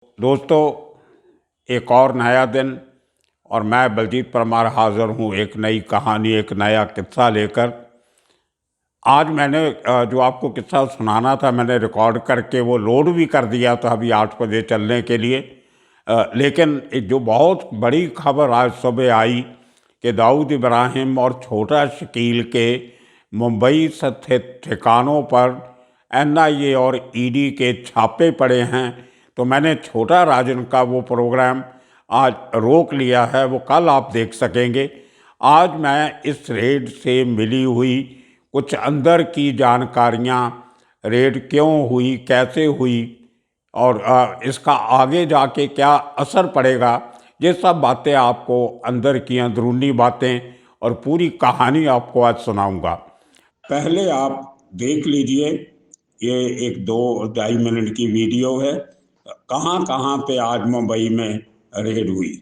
दोस्तों, एक और नया दिन और मैं बलजीत परमार हाज़िर हूँ एक नई कहानी, एक नया किस्सा लेकर। आज मैंने जो आपको किस्सा सुनाना था, मैंने रिकॉर्ड करके वो लोड भी कर दिया था अभी 8 बजे चलने के लिए। लेकिन जो बहुत बड़ी खबर आज सुबह आई कि दाऊद इब्राहिम और छोटा शकील के मुंबई स्थित ठिकानों पर NIA और ED के छापे पड़े हैं, तो मैंने छोटा राजन का वो प्रोग्राम आज रोक लिया है, वो कल आप देख सकेंगे। आज मैं इस रेड से मिली हुई कुछ अंदर की जानकारियाँ, रेड क्यों हुई, कैसे हुई और इसका आगे जाके क्या असर पड़ेगा, ये सब बातें आपको अंदर की अंदरूनी बातें और पूरी कहानी आपको आज सुनाऊंगा। पहले आप देख लीजिए, ये एक 2-2.5 मिनट की वीडियो है। कहाँ कहाँ पे आज मुंबई में रेड हुई।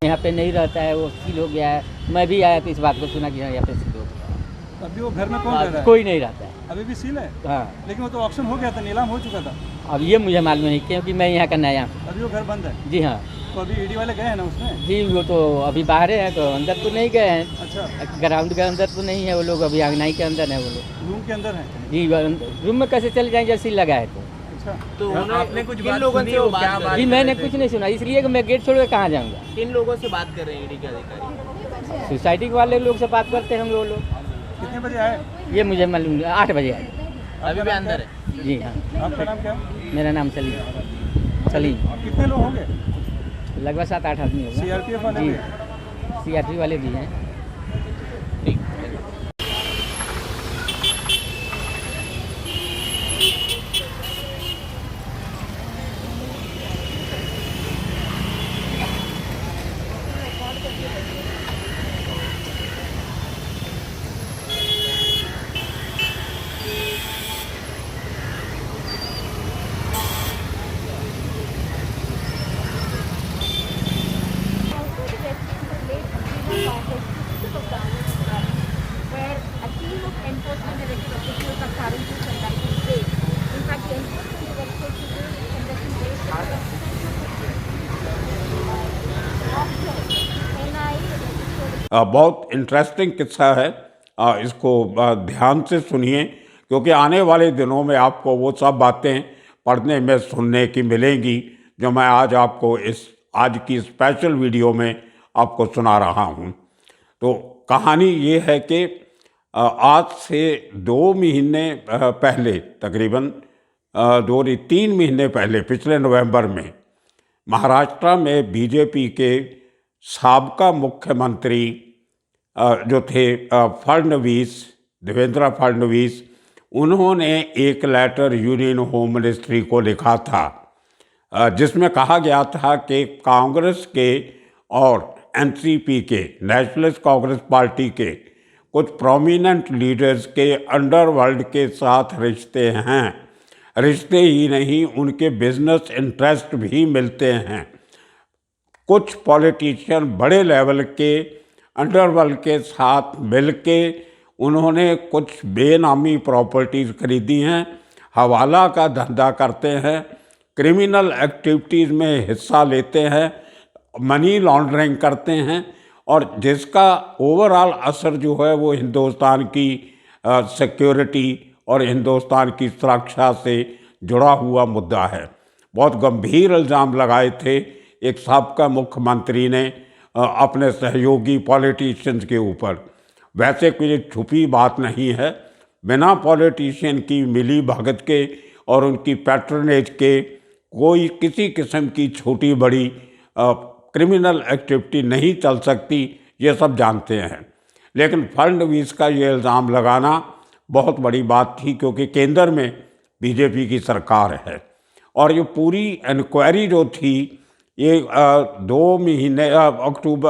यहाँ पे नहीं रहता है, वो सील हो गया है। मैं भी आया तो इस बात को सुना कि यहाँ पे सील हो गया। अभी वो घर में कौन रह रहा है? कोई नहीं रहता है। अभी भी सील है? हाँ, लेकिन वो तो ऑप्शन हो गया था, नीलाम हो चुका था। अब ये मुझे मालूम नहीं क्योंकि मैं यहाँ का नया हूँ। अभी वो घर बंद है? जी हाँ। तो अभी ED वाले गए हैं ना उसमें? जी, वो तो अभी बाहर हैं, तो अंदर तो नहीं गए हैं। अच्छा, ग्राउंड के अंदर तो नहीं है वो लोग, अभी आंगनाई के अंदर है वो लोग। रूम के अंदर है? जी, रूम में कैसे चले जाएंगे जब सील लगा है तो। अच्छा, तो आपने कुछ किन लोगों से वो बात कर रहे जी, मैंने कुछ नहीं सुना, इसलिए कि मैं गेट छोड़ के कहाँ जाऊँगा। किन लोगों से बात कर रहे हैं ED के अधिकारी? सोसाइटी वाले लोग से बात करते हैं हम लोग। कितने बजे आए? ये मुझे मालूम 8 बजे आए। अभी भी अंदर है? जी हाँ। आपका नाम क्या है? मेरा नाम सलीम। कितने लोग होंगे? लगभग 7-8 आदमी होगा। CRPF वाले जी, भी? CRP वाले भी हैं। where a team of enforcement director officials are currently conducting raids. In fact, the enforcement directorate is conducting raids NIA. बहुत इंटरेस्टिंग किस्सा है, इसको ध्यान से सुनिए क्योंकि आने वाले दिनों में आपको वो सब बातें पढ़ने में सुनने की मिलेंगी जो मैं आज आपको इस आज की स्पेशल वीडियो में आपको सुना रहा हूँ। तो कहानी ये है कि आज से 2 महीने पहले, तकरीबन 2-3 महीने पहले, पिछले नवंबर में महाराष्ट्र में बीजेपी के साबका मुख्यमंत्री जो थे फडणवीस, देवेंद्र फडणवीस, उन्होंने एक लेटर यूनियन होम मिनिस्ट्री को लिखा था जिसमें कहा गया था कि कांग्रेस के और NCP के, नेशनलिस्ट कांग्रेस पार्टी के कुछ प्रोमिनेंट लीडर्स के अंडरवर्ल्ड के साथ रिश्ते हैं। रिश्ते ही नहीं, उनके बिजनेस इंटरेस्ट भी मिलते हैं। कुछ पॉलिटिशियन बड़े लेवल के अंडरवर्ल्ड के साथ मिलके उन्होंने कुछ बेनामी प्रॉपर्टीज़ खरीदी हैं, हवाला का धंधा करते हैं, क्रिमिनल एक्टिविटीज़ में हिस्सा लेते हैं, मनी लॉन्ड्रिंग करते हैं और जिसका ओवरऑल असर जो है वो हिंदुस्तान की सिक्योरिटी और हिंदुस्तान की सुरक्षा से जुड़ा हुआ मुद्दा है। बहुत गंभीर इल्ज़ाम लगाए थे एक साबका मुख्यमंत्री ने अपने सहयोगी पॉलिटिशियंस के ऊपर। वैसे कोई छुपी बात नहीं है, बिना पॉलिटिशियन की मिली भगत के और उनकी पैट्रनेज के कोई किसी किस्म की छोटी बड़ी क्रिमिनल एक्टिविटी नहीं चल सकती, ये सब जानते हैं। लेकिन फडणवीस का ये इल्ज़ाम लगाना बहुत बड़ी बात थी, क्योंकि केंद्र में बीजेपी की सरकार है और ये पूरी इंक्वायरी जो थी ये 2 महीने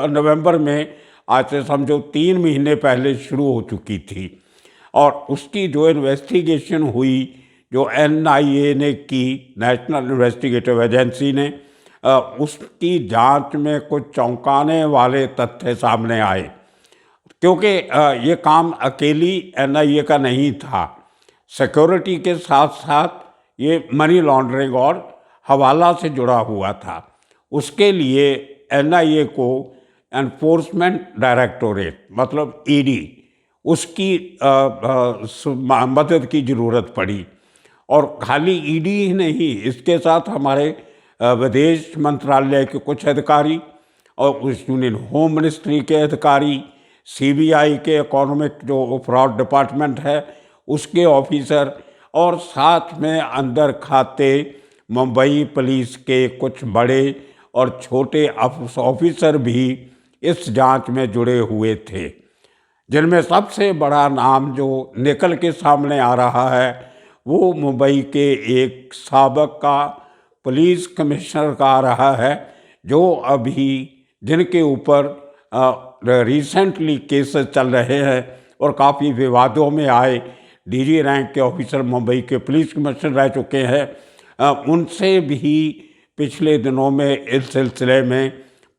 नवंबर में आज से समझो 3 महीने पहले शुरू हो चुकी थी। और उसकी जो इन्वेस्टिगेशन हुई, जो NIA ने की, नेशनल इन्वेस्टिगेटिव एजेंसी ने, उसकी जांच में कुछ चौंकाने वाले तथ्य सामने आए। क्योंकि ये काम अकेली NIA का नहीं था, सिक्योरिटी के साथ साथ ये मनी लॉन्ड्रिंग और हवाला से जुड़ा हुआ था। उसके लिए NIA को एनफोर्समेंट डायरेक्टोरेट मतलब ED उसकी मदद की ज़रूरत पड़ी। और खाली ED ही नहीं, इसके साथ हमारे विदेश मंत्रालय के कुछ अधिकारी और उस यूनियन होम मिनिस्ट्री के अधिकारी, CBI के इकोनॉमिक जो फ्रॉड डिपार्टमेंट है उसके ऑफिसर, और साथ में अंदर खाते मुंबई पुलिस के कुछ बड़े और छोटे ऑफिसर भी इस जांच में जुड़े हुए थे। जिनमें सबसे बड़ा नाम जो निकल के सामने आ रहा है वो मुंबई के एक साबका पुलिस कमिश्नर का आ रहा है, जो अभी जिनके ऊपर रिसेंटली केसेस चल रहे हैं और काफ़ी विवादों में आए। DG रैंक के ऑफिसर मुंबई के पुलिस कमिश्नर रह चुके हैं। उनसे भी पिछले दिनों में इस सिलसिले में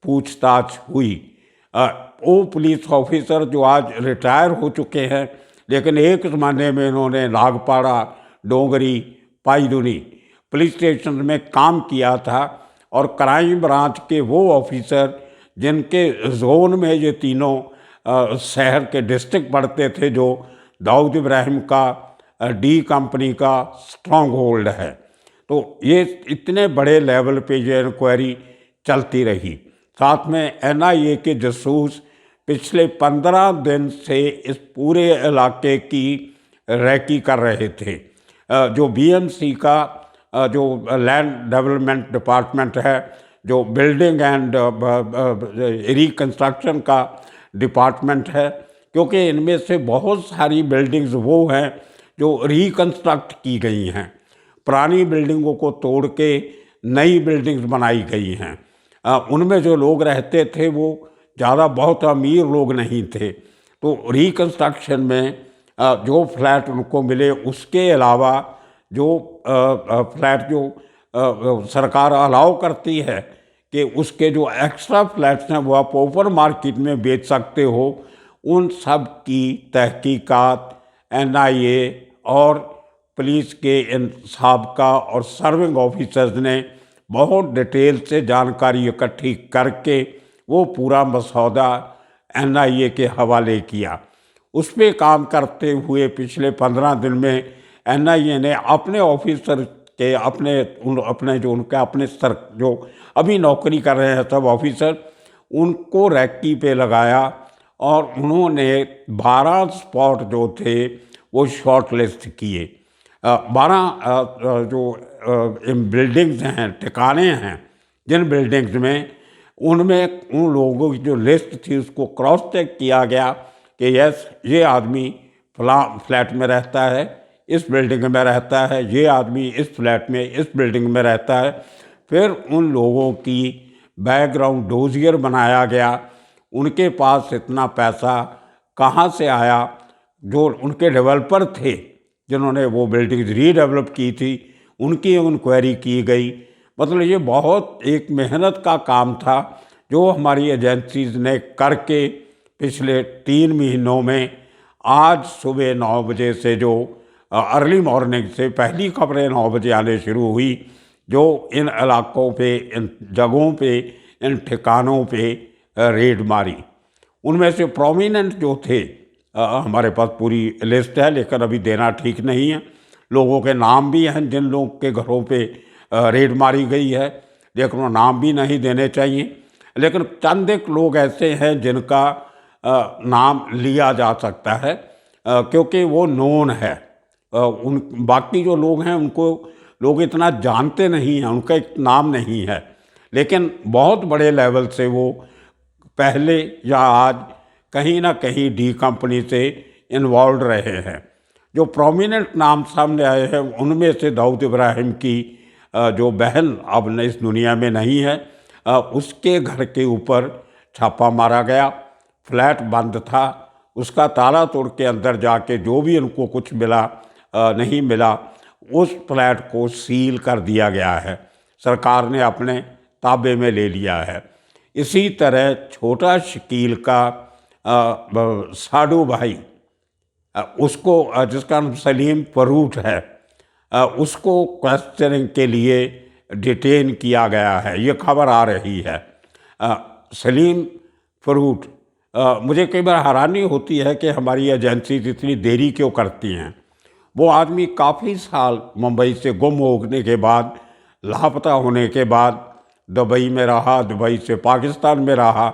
पूछताछ हुई। वो पुलिस ऑफिसर जो आज रिटायर हो चुके हैं, लेकिन एक ज़माने में इन्होंने नागपाड़ा, डोंगरी, पाईदुनी पुलिस स्टेशन में काम किया था। और क्राइम ब्रांच के वो ऑफिसर जिनके जोन में ये तीनों शहर के डिस्ट्रिक्ट पड़ते थे, जो दाऊद इब्राहिम का D कंपनी का स्ट्रॉन्ग होल्ड है। तो ये इतने बड़े लेवल पे ये इंक्वायरी चलती रही। साथ में NIA के जासूस पिछले 15 दिन से इस पूरे इलाके की रैकी कर रहे थे। जो BMC का जो लैंड डेवलपमेंट डिपार्टमेंट है, जो बिल्डिंग एंड रिकंस्ट्रक्शन का डिपार्टमेंट है, क्योंकि इनमें से बहुत सारी बिल्डिंग्स वो हैं जो रिकंस्ट्रक्ट की गई हैं, पुरानी बिल्डिंगों को तोड़ के नई बिल्डिंग्स बनाई गई हैं। उनमें जो लोग रहते थे वो ज़्यादा बहुत अमीर लोग नहीं थे। तो रिकंस्ट्रक्शन में जो फ्लैट उनको मिले, उसके अलावा जो फ्लैट जो सरकार अलाउ करती है कि उसके जो एक्स्ट्रा फ्लैट्स हैं वो आप ओपन मार्केट में बेच सकते हो, उन सब की तहकीकात NIA और पुलिस के इन साबका और सर्विंग ऑफिसर्स ने बहुत डिटेल से जानकारी इकट्ठी करके वो पूरा मसौदा NIA के हवाले किया। उस पर काम करते हुए पिछले 15 दिन में NIA ने अपने ऑफिसर के अपने जो उनके अपने सर जो अभी नौकरी कर रहे हैं सब ऑफिसर, उनको रैकी पे लगाया और उन्होंने 12 स्पॉट जो थे वो शॉर्ट लिस्ट किए। 12 जो बिल्डिंग्स हैं, ठिकाने हैं, जिन बिल्डिंग्स में उनमें उन लोगों की जो लिस्ट थी उसको क्रॉस चेक किया गया कि यस ये आदमी फलां फ्लैट में रहता है, इस बिल्डिंग में रहता है, ये आदमी इस फ्लैट में इस बिल्डिंग में रहता है। फिर उन लोगों की बैकग्राउंड डोजियर बनाया गया, उनके पास इतना पैसा कहाँ से आया, जो उनके डेवलपर थे जिन्होंने वो बिल्डिंग रीडेवलप की थी उनकी इंक्वायरी की गई। मतलब ये बहुत एक मेहनत का काम था जो हमारी एजेंसीज ने करके पिछले 3 महीनों में आज सुबह 9 बजे से जो अर्ली मॉर्निंग से पहली खबरें 9 बजे आने शुरू हुई, जो इन इलाकों पे, इन जगहों पे, इन ठिकानों पे रेड मारी। उनमें से प्रोमिनेंट जो थे, हमारे पास पूरी लिस्ट है लेकिन अभी देना ठीक नहीं है। लोगों के नाम भी हैं जिन लोगों के घरों पे रेड मारी गई है, लेकिन वो नाम भी नहीं देने चाहिए। लेकिन चंद एक लोग ऐसे हैं जिनका नाम लिया जा सकता है क्योंकि वो नोन है। उन बाकी जो लोग हैं उनको लोग इतना जानते नहीं हैं, उनका एक नाम नहीं है, लेकिन बहुत बड़े लेवल से वो पहले या आज कहीं ना कहीं डी कंपनी से इन्वॉल्व रहे हैं। जो प्रोमिनेंट नाम सामने आए हैं उनमें से दाऊद इब्राहिम की जो बहन अब इस दुनिया में नहीं है, उसके घर के ऊपर छापा मारा गया। फ्लैट बंद था, उसका ताला तोड़ के अंदर जाके जो भी उनको कुछ मिला नहीं मिला, उस फ्लैट को सील कर दिया गया है, सरकार ने अपने ताबे में ले लिया है। इसी तरह छोटा शकील का साडू भाई, उसको जिसका नाम सलीम फरूट है, उसको क्वेश्चनिंग के लिए डिटेन किया गया है, ये खबर आ रही है। सलीम फरूट, मुझे कई बार हैरानी होती है कि हमारी एजेंसी इतनी देरी क्यों करती हैं। वो आदमी काफ़ी साल मुंबई से गुम होने के बाद, लापता होने के बाद दुबई में रहा, दुबई से पाकिस्तान में रहा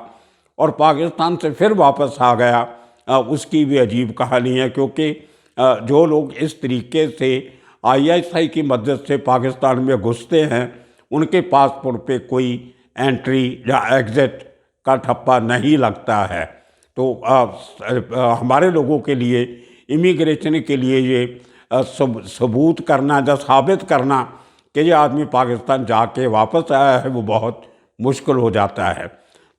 और पाकिस्तान से फिर वापस आ गया। उसकी भी अजीब कहानी है क्योंकि जो लोग इस तरीके से आईएसआई की मदद से पाकिस्तान में घुसते हैं उनके पासपोर्ट पे कोई एंट्री या एग्ज़िट का ठप्पा नहीं लगता है। तो हमारे लोगों के लिए, इमिग्रेशन के लिए ये सबूत करना या साबित करना कि ये आदमी पाकिस्तान जाके वापस आया है वो बहुत मुश्किल हो जाता है।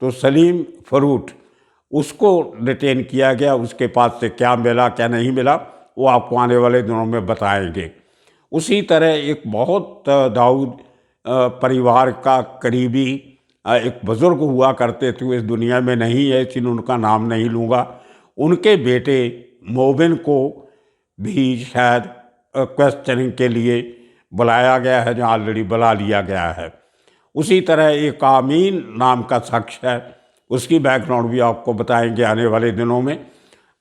तो सलीम फरूट, उसको डिटेन किया गया, उसके पास से क्या मिला क्या नहीं मिला वो आपको आने वाले दिनों में बताएंगे। उसी तरह एक बहुत दाऊद परिवार का करीबी एक बुज़ुर्ग हुआ करते थे, वो इस दुनिया में नहीं है इसलिए उनका नाम नहीं लूँगा। उनके बेटे मोबिन को भी शायद क्वेश्चनिंग के लिए बुलाया गया है, जो ऑलरेडी बुला लिया गया है। उसी तरह एक आमीन नाम का शख्स है, उसकी बैकग्राउंड भी आपको बताएंगे आने वाले दिनों में।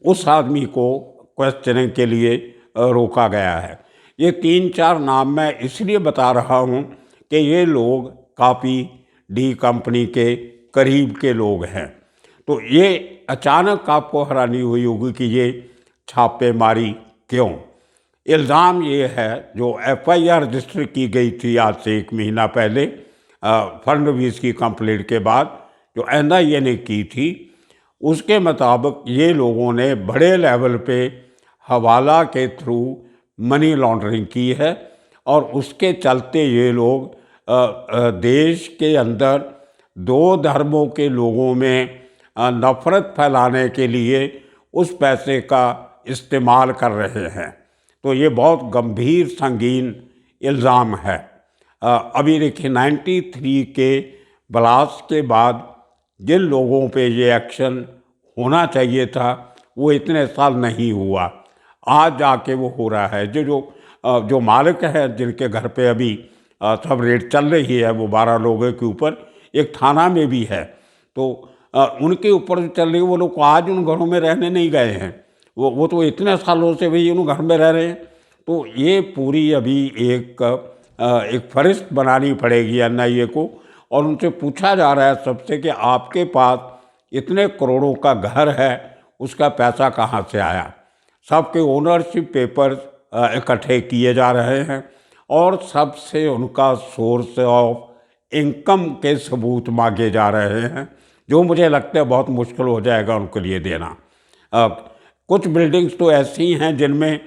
उस आदमी को क्वेश्चनिंग के लिए रोका गया है। ये 3-4 नाम मैं इसलिए बता रहा हूँ कि ये लोग काफ़ी डी कंपनी के करीब के लोग हैं। तो ये अचानक आपको हैरानी हुई होगी कि ये छापेमारी क्यों। इल्ज़ाम ये है, जो एफआईआर रजिस्टर की गई थी आज से 1 महीना पहले फडणवीस की कंप्लेंट के बाद, जो एनआईए ने की थी, उसके मुताबिक ये लोगों ने बड़े लेवल पे हवाला के थ्रू मनी लॉन्ड्रिंग की है और उसके चलते ये लोग देश के अंदर 2 धर्मों के लोगों में नफ़रत फैलाने के लिए उस पैसे का इस्तेमाल कर रहे हैं। तो ये बहुत गंभीर संगीन इल्ज़ाम है। अभी देखिए 93 के ब्लास्ट के बाद जिन लोगों पे ये एक्शन होना चाहिए था वो इतने साल नहीं हुआ, आज जाके वो हो रहा है। जो मालिक है जिनके घर पे अभी सब रेड चल रही है, वो 12 लोगों के ऊपर, एक थाना में भी है, तो उनके ऊपर जो चल रही है, वो लोग आज उन घरों में रहने नहीं गए हैं, वो तो इतने सालों से भाई उन घर में रह रहे हैं। तो ये पूरी अभी एक फरिस्त बनानी पड़ेगी एनआईए को, और उनसे पूछा जा रहा है सबसे कि आपके पास इतने करोड़ों का घर है, उसका पैसा कहाँ से आया। सबके ओनरशिप पेपर्स इकट्ठे किए जा रहे हैं और सबसे उनका सोर्स ऑफ इनकम के सबूत मांगे जा रहे हैं, जो मुझे लगता है बहुत मुश्किल हो जाएगा उनके लिए देना। कुछ बिल्डिंग्स तो ऐसी हैं जिनमें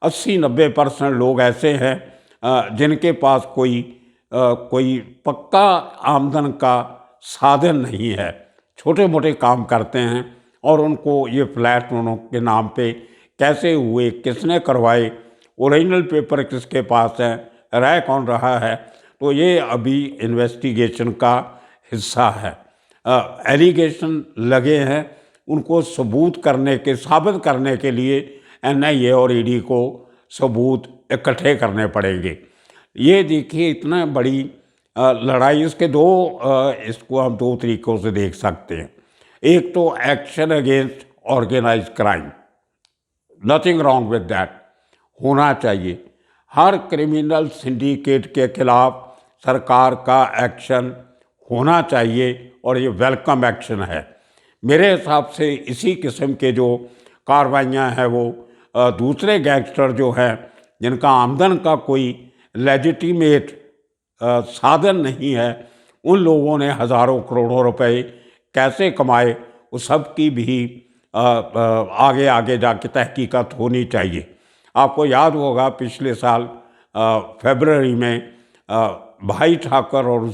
80-90% लोग ऐसे हैं जिनके पास कोई पक्का आमदन का साधन नहीं है, छोटे मोटे काम करते हैं, और उनको ये फ्लैट उनके नाम पे कैसे हुए, किसने करवाए, ओरिजिनल पेपर किसके पास है, रह कौन रहा है, तो ये अभी इन्वेस्टिगेशन का हिस्सा है। एलिगेशन लगे हैं, उनको सबूत करने के, साबित करने के लिए एनआईए और ईडी को सबूत इकट्ठे करने पड़ेंगे। ये देखिए इतना बड़ी लड़ाई, इसको हम 2 तरीक़ों से देख सकते हैं। एक तो action against organised crime, nothing wrong with that, होना चाहिए। हर क्रिमिनल सिंडिकेट के खिलाफ सरकार का एक्शन होना चाहिए और ये वेलकम एक्शन है। मेरे हिसाब से इसी किस्म के जो कार्रवाइयाँ हैं वो दूसरे गैंगस्टर जो हैं जिनका आमदन का कोई लेजिटिमेट साधन नहीं है, उन लोगों ने हज़ारों करोड़ों रुपए कैसे कमाए, उस सब की भी आगे आगे जाके तहकीकात होनी चाहिए। आपको याद होगा पिछले साल फरवरी में भाई ठाकर और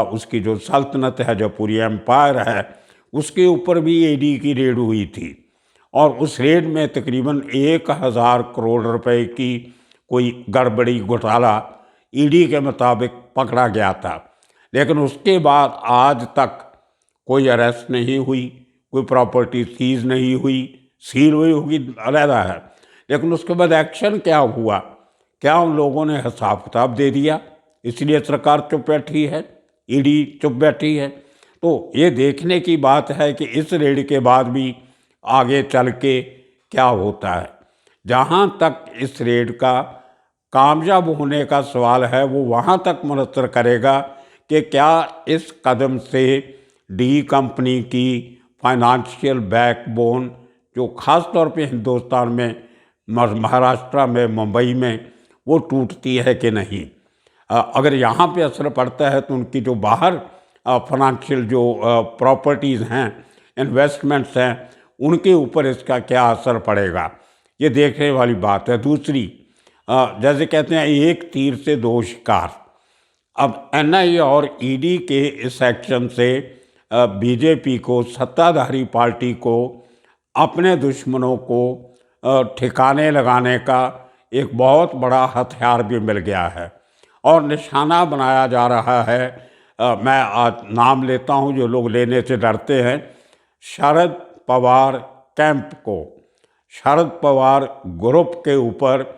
उसकी जो सल्तनत है, जो पूरी एम्पायर है, उसके ऊपर भी ईडी की रेड हुई थी और उस रेड में तकरीबन 1000 करोड़ रुपए की कोई गड़बड़ी घोटाला ईडी के मुताबिक पकड़ा गया था। लेकिन उसके बाद आज तक कोई अरेस्ट नहीं हुई, कोई प्रॉपर्टी सीज नहीं हुई, सील हुई होगी अलहदा है, लेकिन उसके बाद एक्शन क्या हुआ? क्या उन लोगों ने हिसाब किताब दे दिया? इसलिए सरकार चुप बैठी है, ईडी चुप बैठी है। तो ये देखने की बात है कि इस रेड के बाद भी आगे चल के क्या होता है। जहाँ तक इस रेड का कामयाब होने का सवाल है वो वहाँ तक मुनस्सर करेगा कि क्या इस कदम से डी कंपनी की फाइनेंशियल बैकबोन, जो ख़ास तौर पे हिंदुस्तान में महाराष्ट्र में मुंबई में, वो टूटती है कि नहीं। अगर यहाँ पे असर पड़ता है तो उनकी जो बाहर फाइनेंशियल जो प्रॉपर्टीज़ हैं, इन्वेस्टमेंट्स हैं, उनके ऊपर इसका क्या असर पड़ेगा, ये देखने वाली बात है। दूसरी, जैसे कहते हैं एक तीर से दो शिकार। अब एनआईए और ईडी के इस एक्शन से बीजेपी को, सत्ताधारी पार्टी को, अपने दुश्मनों को ठिकाने लगाने का एक बहुत बड़ा हथियार भी मिल गया है और निशाना बनाया जा रहा है। मैं आज नाम लेता हूं, जो लोग लेने से डरते हैं, शरद पवार कैंप को, शरद पवार ग्रुप के ऊपर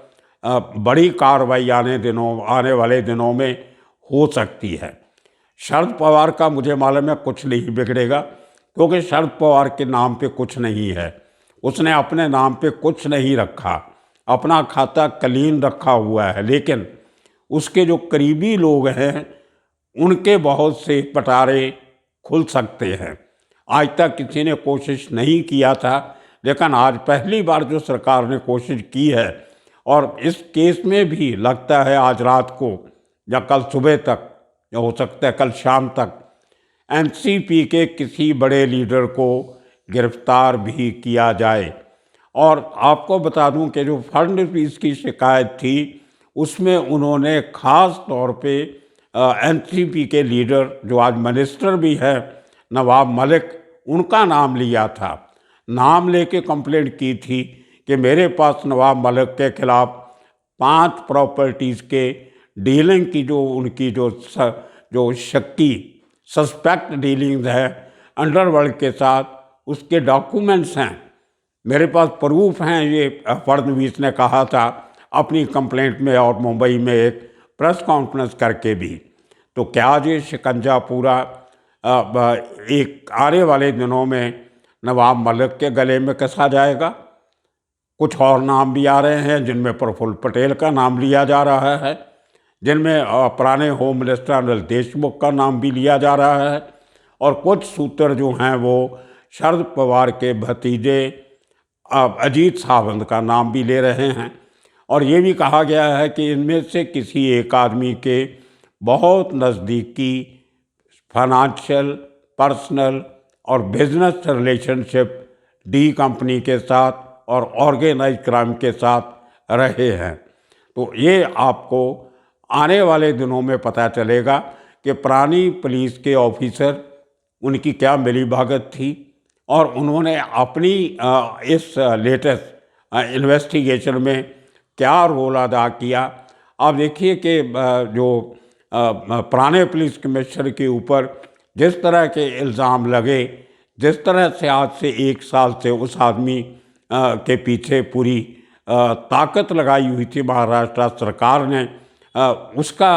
बड़ी कार्रवाई आने वाले दिनों में हो सकती है। शरद पवार का मुझे मालूम है कुछ नहीं बिगड़ेगा, क्योंकि शरद पवार के नाम पे कुछ नहीं है, उसने अपने नाम पे कुछ नहीं रखा, अपना खाता क्लीन रखा हुआ है। लेकिन उसके जो करीबी लोग हैं उनके बहुत से पटारे खुल सकते हैं। आज तक किसी ने कोशिश नहीं किया था, लेकिन आज पहली बार जो सरकार ने कोशिश की है और इस केस में भी लगता है आज रात को या कल सुबह तक, या हो सकता है कल शाम तक, एनसीपी के किसी बड़े लीडर को गिरफ्तार भी किया जाए। और आपको बता दूं कि जो फडणवीस की शिकायत थी उसमें उन्होंने ख़ास तौर पे एनसीपी के लीडर, जो आज मिनिस्टर भी है, नवाब मलिक, उनका नाम लिया था। नाम लेके कंप्लेंट की थी कि मेरे पास नवाब मलिक के खिलाफ 5 प्रॉपर्टीज़ के डीलिंग की जो उनकी जो शक्की सस्पेक्ट डीलिंग्स है अंडरवर्ल्ड के साथ, उसके डॉक्यूमेंट्स हैं, मेरे पास प्रूफ हैं। ये फडणवीस ने कहा था अपनी कंप्लेंट में और मुंबई में एक प्रेस कॉन्फ्रेंस करके भी। तो क्या ये शिकंजा पूरा एक आने वाले दिनों में नवाब मलिक के गले में कसा जाएगा? कुछ और नाम भी आ रहे हैं जिनमें प्रफुल्ल पटेल का नाम लिया जा रहा है, जिनमें पुराने होम मिनिस्टर अनिल देशमुख का नाम भी लिया जा रहा है, और कुछ सूत्र जो हैं वो शरद पवार के भतीजे अजीत सावंत का नाम भी ले रहे हैं। और ये भी कहा गया है कि इनमें से किसी एक आदमी के बहुत नज़दीकी फाइनेंशियल, पर्सनल और बिजनेस रिलेशनशिप डी कंपनी के साथ और ऑर्गेनाइज क्राइम के साथ रहे हैं। तो ये आपको आने वाले दिनों में पता चलेगा कि पुरानी पुलिस के ऑफिसर, उनकी क्या मिलीभगत थी और उन्होंने अपनी इस लेटेस्ट इन्वेस्टिगेशन में क्या रोल अदा किया। आप देखिए कि जो पुराने पुलिस कमिश्नर के ऊपर जिस तरह के इल्ज़ाम लगे, जिस तरह से आज से 1 साल से उस आदमी के पीछे पूरी ताकत लगाई हुई थी महाराष्ट्र सरकार ने, उसका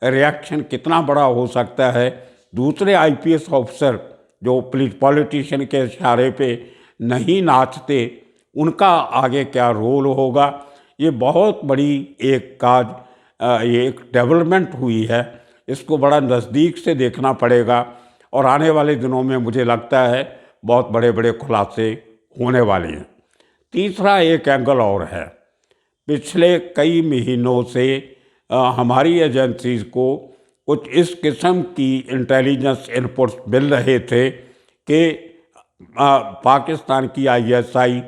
रिएक्शन कितना बड़ा हो सकता है। दूसरे आईपीएस ऑफिसर जो पॉलिटिशियन के इशारे पे नहीं नाचते, उनका आगे क्या रोल होगा। ये बहुत बड़ी ये एक डेवलपमेंट हुई है, इसको बड़ा नज़दीक से देखना पड़ेगा और आने वाले दिनों में मुझे लगता है बहुत बड़े बड़े खुलासे होने वाले हैं। तीसरा एक एंगल और है, पिछले कई महीनों से हमारी एजेंसीज़ को कुछ इस किस्म की इंटेलिजेंस इनपुट्स मिल रहे थे कि पाकिस्तान की ISI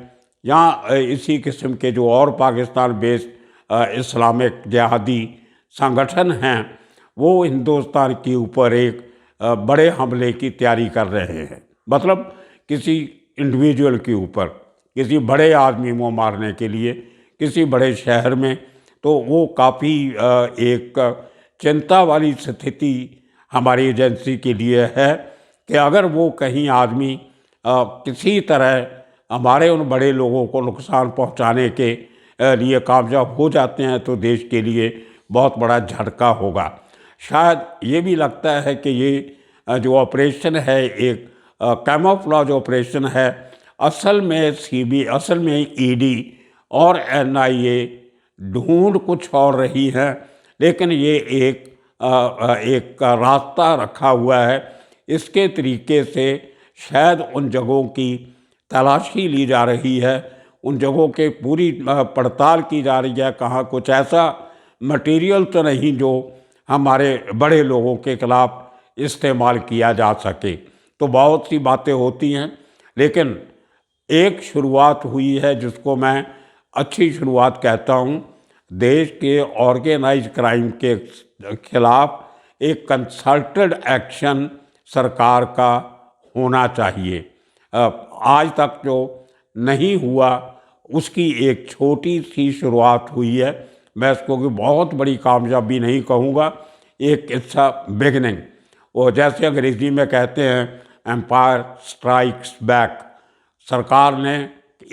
या इसी किस्म के जो और पाकिस्तान बेस्ड इस्लामिक जिहादी संगठन हैं, वो हिंदुस्तान के ऊपर एक बड़े हमले की तैयारी कर रहे हैं। मतलब किसी इंडिविजुअल के ऊपर, किसी बड़े आदमी को मारने के लिए किसी बड़े शहर में, तो वो काफ़ी एक चिंता वाली स्थिति हमारी एजेंसी के लिए है कि अगर वो कहीं आदमी किसी तरह हमारे उन बड़े लोगों को नुकसान पहुंचाने के लिए कामयाब हो जाते हैं तो देश के लिए बहुत बड़ा झटका होगा। शायद ये भी लगता है कि ये जो ऑपरेशन है एक कैमोफ्लेज ऑपरेशन है, असल में ED और NIA ढूंढ कुछ और रही है, लेकिन ये एक रास्ता रखा हुआ है। इसके तरीके से शायद उन जगहों की तलाशी ली जा रही है, उन जगहों के पूरी पड़ताल की जा रही है, कहाँ कुछ ऐसा मटेरियल तो नहीं जो हमारे बड़े लोगों के खिलाफ इस्तेमाल किया जा सके। तो बहुत सी बातें होती हैं, लेकिन एक शुरुआत हुई है जिसको मैं अच्छी शुरुआत कहता हूँ। देश के ऑर्गेनाइज क्राइम के खिलाफ एक कंसल्टेड एक्शन सरकार का होना चाहिए। आज तक जो नहीं हुआ उसकी एक छोटी सी शुरुआत हुई है। मैं इसको कि बहुत बड़ी कामयाबी नहीं कहूँगा, एक इट्स अ बिगिनिंग। और जैसे अंग्रेज़ी में कहते हैं एम्पायर स्ट्राइक्स बैक, सरकार ने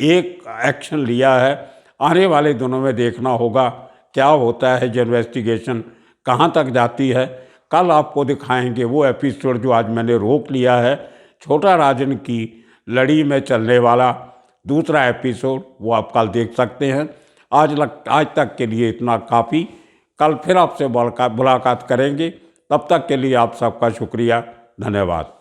एक एक्शन लिया है। आने वाले दिनों में देखना होगा क्या होता है, जो इन्वेस्टिगेशन कहाँ तक जाती है। कल आपको दिखाएंगे वो एपिसोड जो आज मैंने रोक लिया है, छोटा राजन की लड़ी में चलने वाला दूसरा एपिसोड, वो आप कल देख सकते हैं। आज तक के लिए इतना काफ़ी। कल फिर आपसे मुलाकात करेंगे, तब तक के लिए आप सबका शुक्रिया, धन्यवाद।